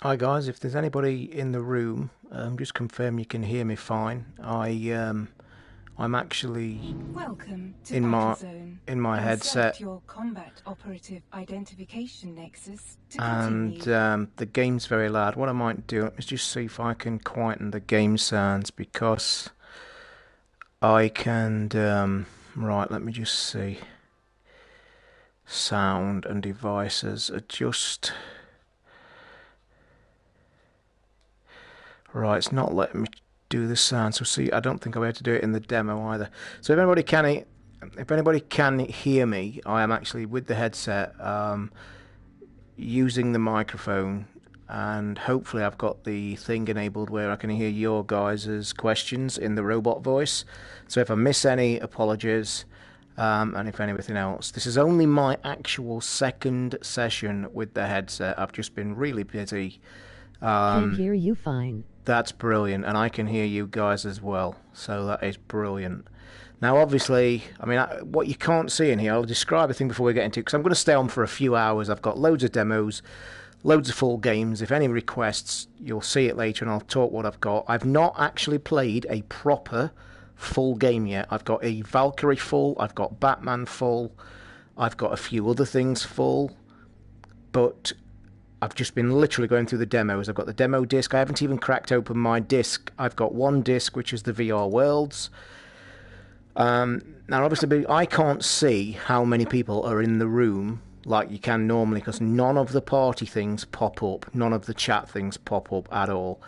Hi guys, if there's anybody in the room, just confirm you can hear me fine. I'm actually Welcome to in my Battlezone. headset, Insert your combat operative identification nexus to and continue. the game's very loud. What I might do is just see if I can quieten the game sounds because I can. Right, let me just see. Sound and devices adjust. Right, it's not letting me do the sound. So see, I don't think I'll be able to do it in the demo either. So if anybody can hear me, I am actually with the headset, using the microphone, and hopefully I've got the thing enabled where I can hear your guys' questions in the robot voice. So if I miss any, apologies. And if anything else, this is only my actual second session with the headset. I've just been really busy. Can hear you fine. That's brilliant, and I can hear you guys as well, so that is brilliant. Now, obviously, I mean, what you can't see in here, I'll describe a thing before we get into it, because I'm going to stay on for a few hours. I've got loads of demos, loads of full games. If any requests, you'll see it later, and I'll talk what I've got. I've not actually played a proper full game yet. I've got a Valkyrie full, I've got Batman full, I've got a few other things full, but I've just been literally going through the demos. I've got the demo disc. I haven't even cracked open my disc. I've got one disc, which is the VR Worlds. Now, obviously, I can't see how many people are in the room like you can normally, because none of the party things pop up. None of the chat things pop up at all.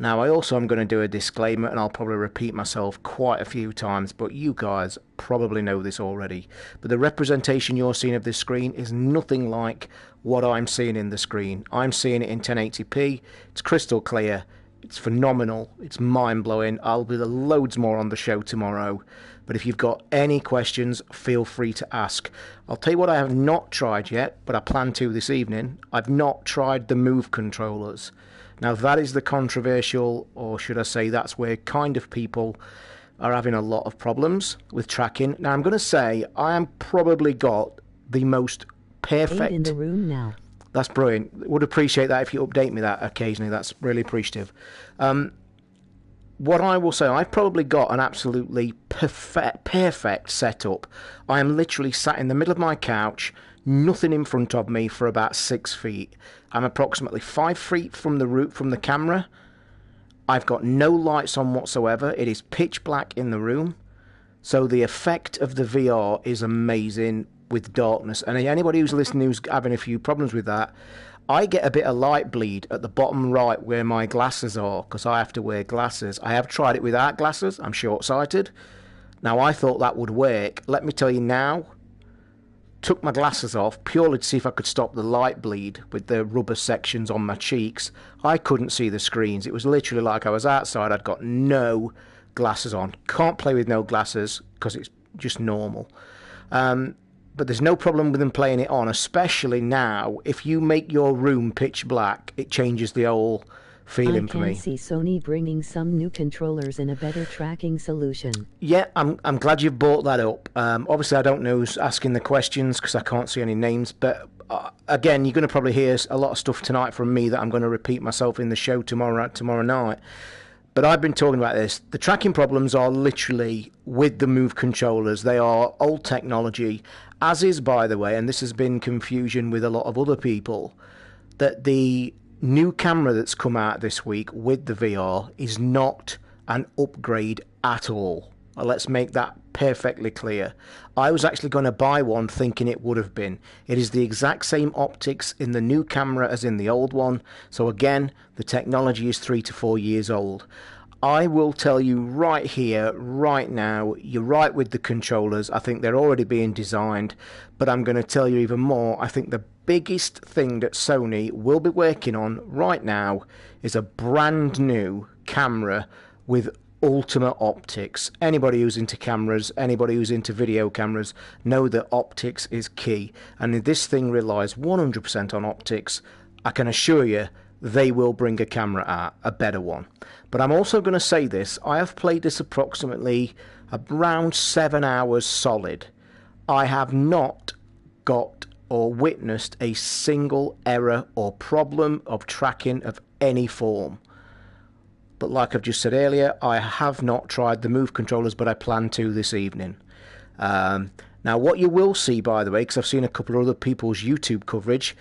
Now, I also am going to do a disclaimer, and I'll probably repeat myself quite a few times, but you guys probably know this already. But the representation you're seeing of this screen is nothing like what I'm seeing in the screen. I'm seeing it in 1080p. It's crystal clear. It's phenomenal. It's mind-blowing. I'll be loads more on the show tomorrow. But if you've got any questions, feel free to ask. I'll tell you what I have not tried yet, but I plan to this evening. I've not tried the Move controllers. Now, that is the controversial, or should I say that's where kind of people are having a lot of problems with tracking. Now, I'm going to say I am probably got the most perfect... in the room now. That's brilliant. Would appreciate that if you update me that occasionally. That's really appreciative. What I will say, I've probably got an absolutely perfect setup. I am literally sat in the middle of my couch, nothing in front of me for about 6 feet. I'm approximately 5 feet from the camera. I've got no lights on whatsoever. It is pitch black in the room. So the effect of the VR is amazing with darkness. And anybody who's listening who's having a few problems with that, I get a bit of light bleed at the bottom right where my glasses are, because I have to wear glasses. I have tried it without glasses. I'm short-sighted. Now, I thought that would work. Let me tell you now, took my glasses off purely to see if I could stop the light bleed with the rubber sections on my cheeks. I couldn't see the screens. It was literally like I was outside. I'd got no glasses on. Can't play with no glasses because it's just normal. But there's no problem with them playing it on, especially now. If you make your room pitch black, it changes the whole feeling for me. I can see Sony bringing some new controllers and a better tracking solution. Yeah, I'm glad you've brought that up. Obviously, I don't know who's asking the questions because I can't see any names. But again, you're going to probably hear a lot of stuff tonight from me that I'm going to repeat myself in the show tomorrow night. But I've been talking about this. The tracking problems are literally with the Move controllers. They are old technology, as is, by the way, and this has been confusion with a lot of other people, that the new camera that's come out this week with the VR is not an upgrade at all. Let's make that perfectly clear. I was actually going to buy one thinking it would have been. It is the exact same optics in the new camera as in the old one. So again, the technology is 3 to 4 years old. I will tell you right here, right now, you're right with the controllers. I think they're already being designed, but I'm going to tell you even more. I think the biggest thing that Sony will be working on right now is a brand new camera with ultimate optics. Anybody who's into cameras, anybody who's into video cameras, know that optics is key. And if this thing relies 100% on optics, I can assure you they will bring a camera out, a better one. But I'm also going to say this, I have played this approximately around 7 hours solid. I have not got or witnessed a single error or problem of tracking of any form. But like I've just said earlier, I have not tried the Move controllers, but I plan to this evening. Now, what you will see, by the way, because I've seen a couple of other people's YouTube coverage,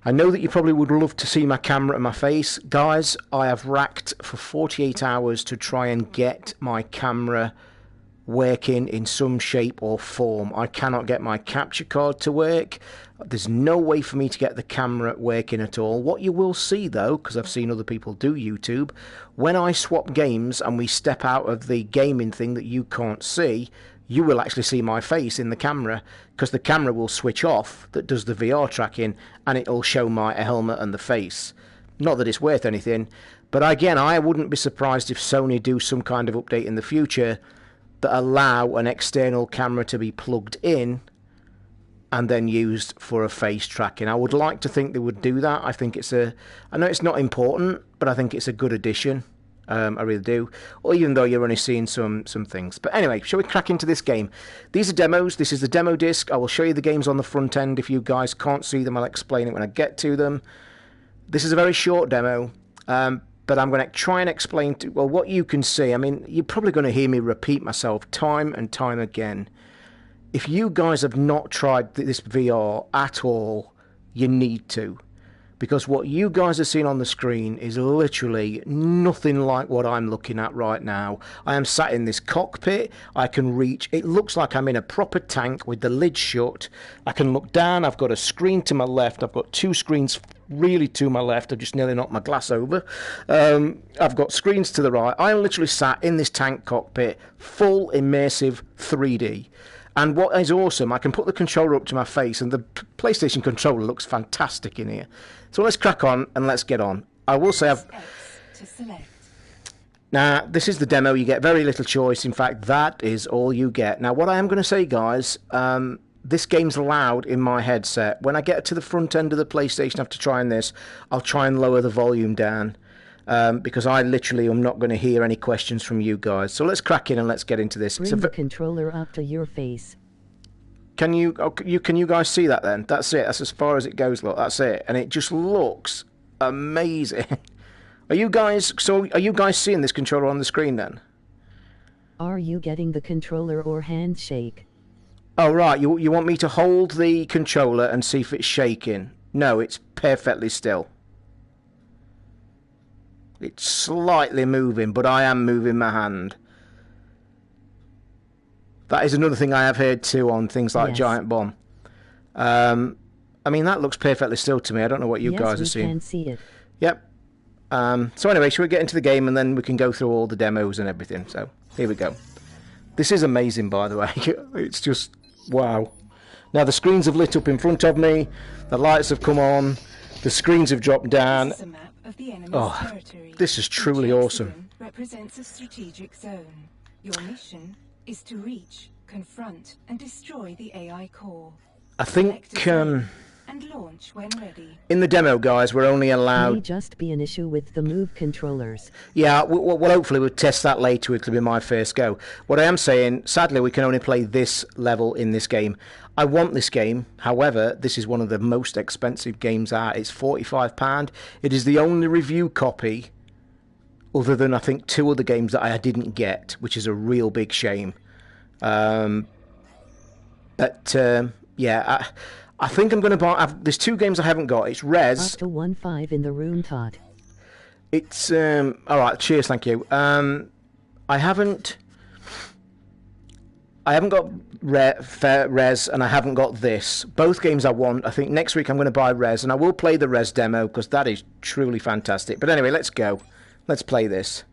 I know that you probably would love to see my camera and my face. Guys, I have racked for 48 hours to try and get my camera working in some shape or form. I cannot get my capture card to work. There's no way for me to get the camera working at all. What you will see though, because I've seen other people do YouTube, when I swap games and we step out of the gaming thing that you can't see, you will actually see my face in the camera, because the camera will switch off that does the VR tracking, and it'll show my helmet and the face. Not that it's worth anything, but again, I wouldn't be surprised if Sony do some kind of update in the future that allow an external camera to be plugged in and then used for a face tracking. I would like to think they would do that. I think it's I know it's not important, but I think it's a good addition. I really do. Or even though you're only seeing some things. But anyway, shall we crack into this game? These are demos. This is the demo disc. I will show you the games on the front end. If you guys can't see them, I'll explain it when I get to them. This is a very short demo. But I'm going to try and explain what you can see. I mean, you're probably going to hear me repeat myself time and time again. If you guys have not tried this VR at all, you need to. Because what you guys are seeing on the screen is literally nothing like what I'm looking at right now. I am sat in this cockpit. I can reach, it looks like I'm in a proper tank with the lid shut. I can look down. I've got a screen to my left. I've got two screens really to my left. I've just nearly knocked my glass over. I've got screens to the right. I literally sat in this tank cockpit, full immersive 3D. And what is awesome, I can put the controller up to my face, and the PlayStation controller looks fantastic in here. So let's crack on and let's get on. I will say now, this is the demo. You get very little choice. In fact, that is all you get. Now, what I am going to say, guys, this game's loud in my headset. When I get to the front end of the PlayStation after trying this, I'll try and lower the volume down. Because I literally am not going to hear any questions from you guys. So let's crack in and let's get into this. Bring the controller up to your face. Can you guys see that then? That's it. That's as far as it goes, look. That's it. And it just looks amazing. Are you guys seeing this controller on the screen then? Are you getting the controller or handshake? Oh, right. You want me to hold the controller and see if it's shaking? No, it's perfectly still. It's slightly moving, but I am moving my hand. That is another thing I have heard too on things like Giant Bomb. I mean, that looks perfectly still to me. I don't know what you guys are seeing. Yes, we can see it. Yep. So anyway, shall we get into the game and then we can go through all the demos and everything. So here we go. This is amazing, by the way. It's just wow. Now the screens have lit up in front of me. The lights have come on. The screens have dropped down. Oh, this is truly awesome. Represents a strategic zone. Your mission is to reach, confront, and destroy the AI core. I think and launch when ready. In the demo, guys, we're only allowed. May just be an issue with the Move controllers. Yeah, well, hopefully we'll test that later. It'll be my first go. What I am saying, sadly, we can only play this level in this game. I want this game. However, this is one of the most expensive games out. It's £45. It is the only review copy, other than I think two other games that I didn't get, which is a real big shame. Yeah, I think I'm going to buy. There's two games I haven't got. It's Rez. Up to 1.5 in the room, Todd. It's all right. Cheers, thank you. I haven't got Rez, and I haven't got this. Both games I want. I think next week I'm going to buy Rez, and I will play the Rez demo because that is truly fantastic. But anyway, let's go. Let's play this.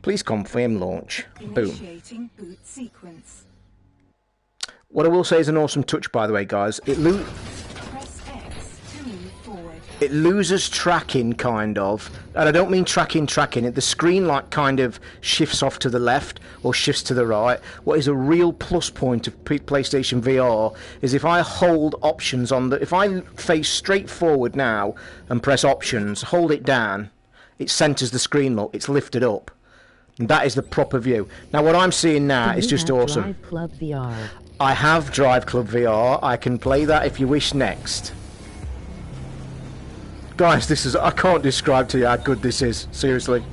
Please confirm launch. Initiating boot sequence. What I will say is an awesome touch, by the way, guys. Press X to move forward. It loses tracking, kind of. And I don't mean tracking. The screen, like, kind of shifts off to the left or shifts to the right. What is a real plus point of PlayStation VR is if I hold options on the... If I face straight forward now and press options, hold it down, it centers the screen, look. It's lifted up. And that is the proper view. Now, what I'm seeing now is just awesome. Drive Club VR. I have Drive Club VR. I can play that if you wish next. Guys, this is... I can't describe to you how good this is. Seriously.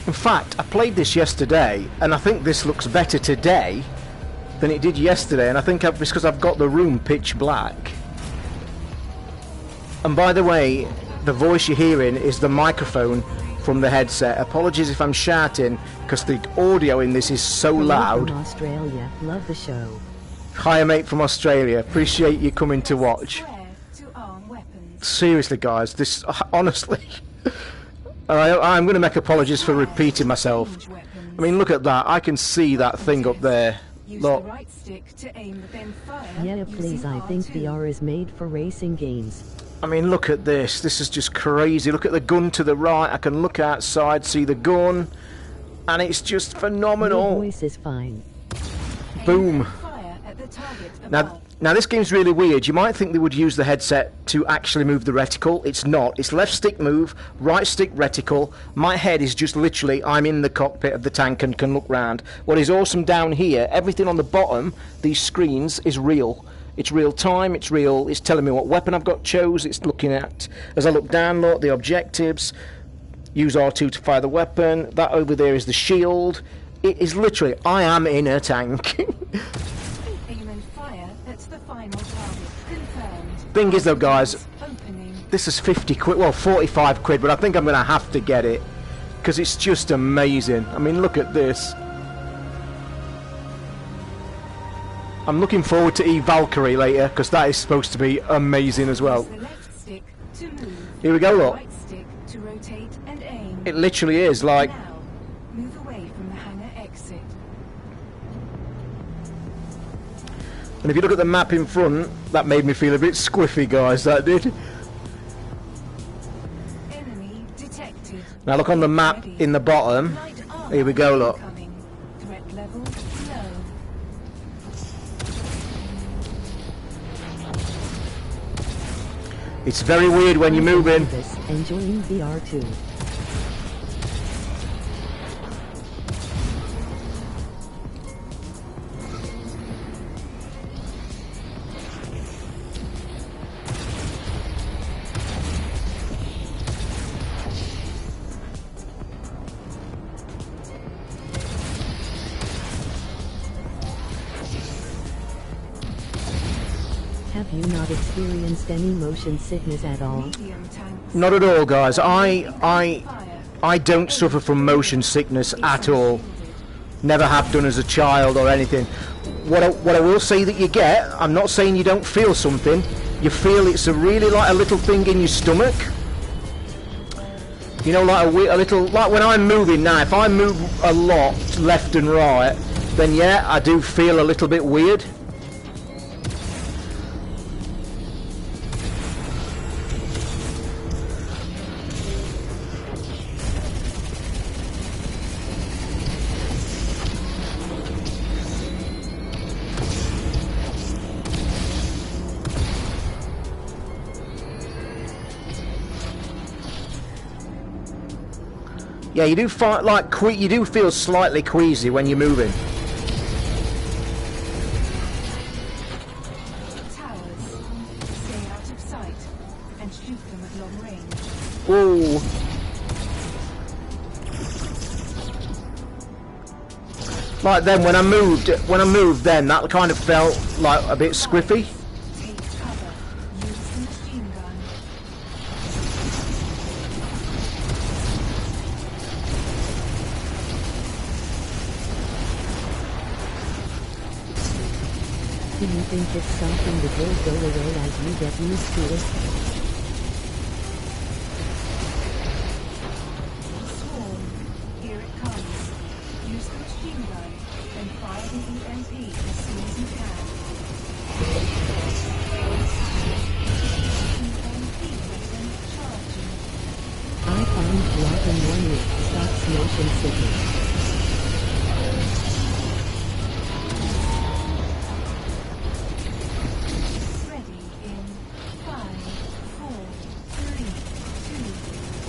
In fact, I played this yesterday, and I think this looks better today than it did yesterday, and I think it's because I've got the room pitch black. And by the way, the voice you're hearing is the microphone from the headset. Apologies if I'm shouting, because the audio in this is so loud. From Australia, love the show. Hi, mate from Australia. Appreciate you coming to watch. Seriously, guys, this honestly, I'm going to make apologies for repeating myself. I mean, look at that. I can see that thing up there. Look. Yeah, please. I think VR is made for racing games. I mean, look at this. This is just crazy. Look at the gun to the right. I can look outside, see the gun, and it's just phenomenal. Your voice is fine. Boom. Now this game's really weird. You might think they would use the headset to actually move the reticle. It's not. It's left stick move, right stick reticle. My head is just literally, I'm in the cockpit of the tank and can look round. What is awesome down here, everything on the bottom, these screens, is real. It's real time, it's real, it's telling me what weapon I've got chose, it's looking at, as I look down, look, the objectives, use R2 to fire the weapon, that over there is the shield. It is literally, I am in a tank. Thing is though, guys, this is 50 quid, well 45 quid, but I think I'm going to have to get it, because it's just amazing. I mean, look at this. I'm looking forward to Valkyrie later, because that is supposed to be amazing as well. Here we go, look. It literally is like... And if you look at the map in front, that made me feel a bit squiffy, guys, that did. Now look on the map in the bottom. Here we go, look. It's very weird when you're moving. Enjoying VR too. Have you not experienced any motion sickness at all? Not at all, guys. I don't suffer from motion sickness at all. Never have done as a child or anything. What I will say that you get, I'm not saying you don't feel something. You feel it's a really like a little thing in your stomach. You know, like a little, like when I'm moving now, if I move a lot left and right, then yeah, I do feel a little bit weird. Yeah, you do find you do feel slightly queasy when you're moving. Towers. Stay out of sight and shoot them at long range. Ooh. Like then when I moved then that kind of felt like a bit squiffy. Take cover. Use the machine gun. Do you think it's something that will go away as you get used to it? Swarm. Here it comes. Use the machine gun and fire the EMP as soon as you can. EMP weapon charging. I found blocking one it stops motion sickness. Ready in 5, 4, 3, 2,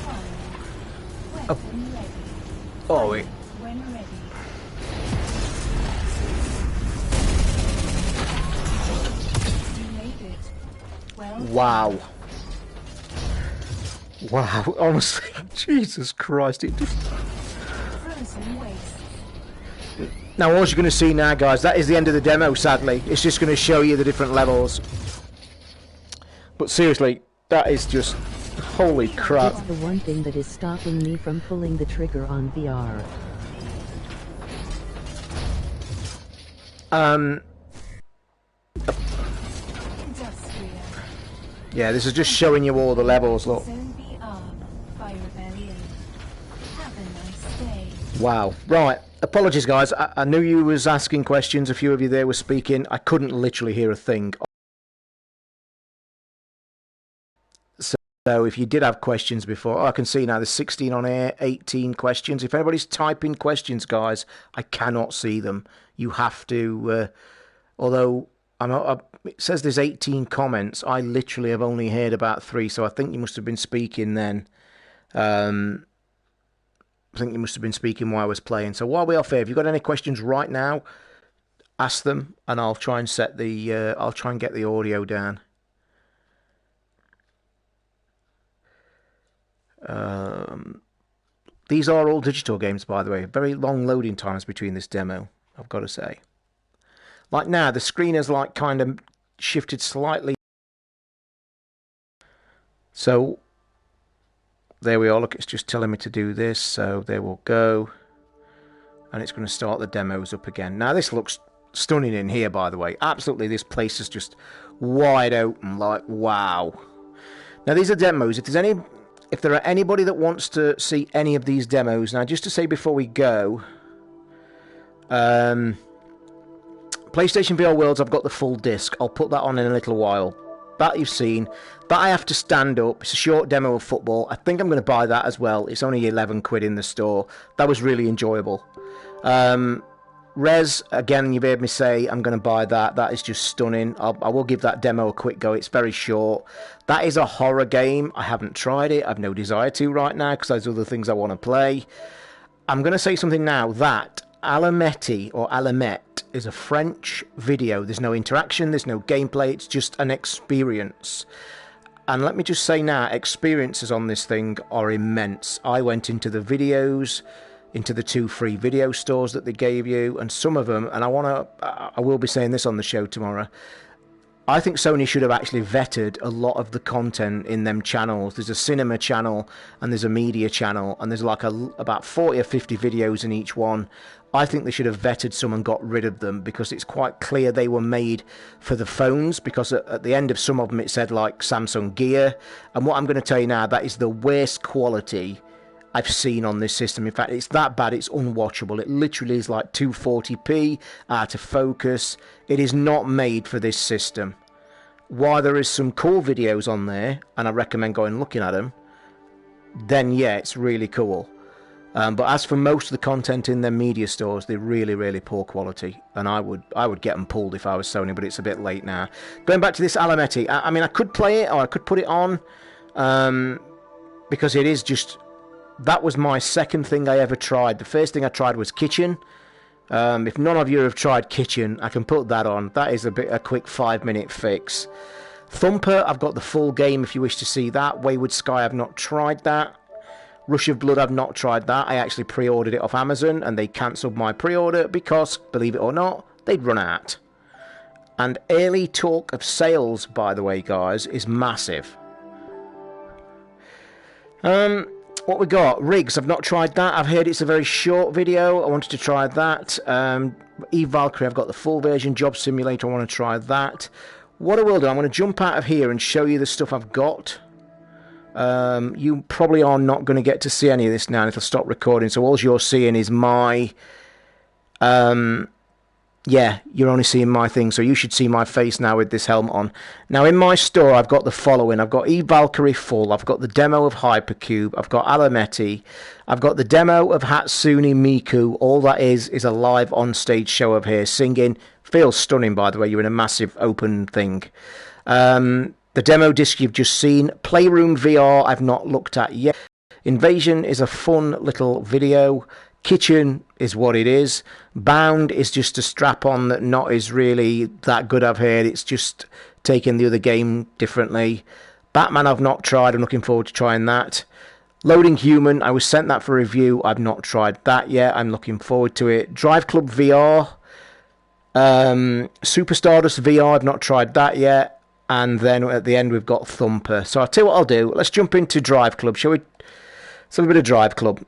1. Weapon ready. Oh, it... When ready. You made it. Well Wow. Wow, honestly, Jesus Christ, it just... frozen waste. Now all you're going to see now, guys, that is the end of the demo, sadly. It's just going to show you the different levels. But seriously, that is just... Holy crap. It's the one thing that is stopping me from pulling the trigger on VR. Industrial. Yeah, this is just showing you all the levels, look. Zone VR by Rebellion. Have a nice day. Wow. Right. Apologies, guys. I knew you was asking questions. A few of you there were speaking. I couldn't literally hear a thing. So if you did have questions before... Oh, I can see now there's 16 on air, 18 questions. If anybody's typing questions, guys, I cannot see them. You have to... although it says there's 18 comments. I literally have only heard about 3, so I think you must have been speaking then. I think you must have been speaking while I was playing. So while we're off here, if you've got any questions right now, ask them, and I'll try and set the... I'll try and get the audio down. These are all digital games, by the way. Very long loading times between this demo, I've got to say. Like now, the screen is like kind of shifted slightly. So there we are. Look, it's just telling me to do this. So there we'll go. And it's going to start the demos up again. Now this looks stunning in here, by the way. Absolutely, this place is just wide open. Like, wow. Now these are demos. If there are anybody that wants to see any of these demos, now just to say before we go, PlayStation VR Worlds, I've got the full disc. I'll put that on in a little while. That you've seen. That I have to stand up. It's a short demo of football. I think I'm going to buy that as well. It's only 11 quid in the store. That was really enjoyable. Res, again, you've heard me say I'm going to buy that. That is just stunning. I will give that demo a quick go. It's very short. That is a horror game. I haven't tried it. I have no desire to right now because there's other things I want to play. I'm going to say something now. That Alametti or Alamette is a French video. There's no interaction. There's no gameplay. It's just an experience. And let me just say now, experiences on this thing are immense. I went into the videos, into the 2 free video stores that they gave you, and some of them, and I will be saying this on the show tomorrow, I think Sony should have actually vetted a lot of the content in them channels. There's a cinema channel and there's a media channel, and there's like about 40 or 50 videos in each one. I think they should have vetted some and got rid of them, because it's quite clear they were made for the phones, because at the end of some of them it said like Samsung Gear, and what I'm going to tell you now, that is the worst quality I've seen on this system. In fact, it's that bad, it's unwatchable. It literally is like 240p, out of focus. It is not made for this system. While there is some cool videos on there, and I recommend going and looking at them, then yeah, it's really cool. But as for most of the content in their media stores, they're really, really poor quality. And I would get them pulled if I was Sony, but it's a bit late now. Going back to this Alametti, I mean, I could play it, or I could put it on, because it is just... That was my second thing I ever tried. The first thing I tried was Kitchen. If none of you have tried Kitchen, I can put that on. That is a quick 5-minute fix. Thumper, I've got the full game if you wish to see that. Wayward Sky, I've not tried that. Rush of Blood, I've not tried that. I actually pre-ordered it off Amazon, and they cancelled my pre-order because, believe it or not, they'd run out. And early talk of sales, by the way, guys, is massive. What we got? Riggs, I've not tried that. I've heard it's a very short video. I wanted to try that. Eve Valkyrie, I've got the full version. Job Simulator, I want to try that. What I will do, I'm going to jump out of here and show you the stuff I've got. You probably are not going to get to see any of this now, and it'll stop recording. So all you're seeing is my... yeah, you're only seeing my thing, so you should see my face now with this helmet on. Now, in my store, I've got the following. I've got Eve Valkyrie full. I've got the demo of Hypercube. I've got Alametti. I've got the demo of Hatsune Miku. All that is a live on-stage show of her singing. Feels stunning, by the way. You're in a massive open thing. The demo disc you've just seen. Playroom VR, I've not looked at yet. Invasion is a fun little video. Kitchen is what it is. Bound is just a strap-on that not is really that good I've heard. It's just taking the other game differently. Batman I've not tried. I'm looking forward to trying that. Loading Human, I was sent that for review. I've not tried that yet. I'm looking forward to it. Drive Club VR. Super Stardust VR, I've not tried that yet. And then at the end we've got Thumper. So I'll tell you what I'll do. Let's jump into Drive Club, shall we? Let's have a bit of Drive Club.